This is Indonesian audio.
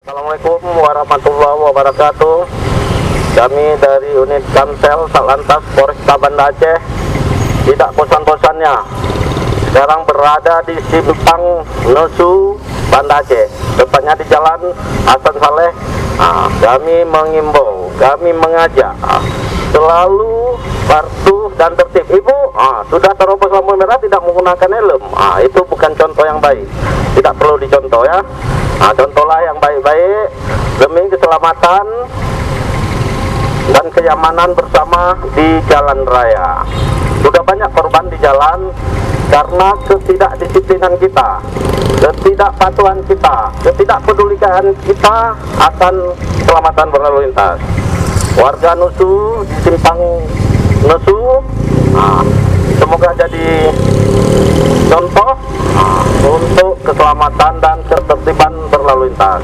Assalamualaikum warahmatullahi wabarakatuh. Kami dari unit Kamsel Satlantas Polresta Banda Aceh tidak bosan-bosannya sekarang berada di Simpang Nesu, Banda Aceh, tepatnya di Jalan Hasan Saleh. Kami mengimbau, kami mengajak selalu patuh dan tertib. Ibu sudah terobos lampu merah tidak menggunakan helm, itu bukan contoh yang baik, tidak perlu dicontoh ya. Contohlah yang baik-baik demi keselamatan dan kenyamanan bersama di jalan raya. Sudah banyak korban di jalan karena ketidakdisiplinan kita, ketidakpatuhan kita, ketidakpedulian kita akan keselamatan berlalu lintas. Warga Nusu di Simpang Nusu, semoga jadi contoh untuk keselamatan dan ketertiban berlalu lintas.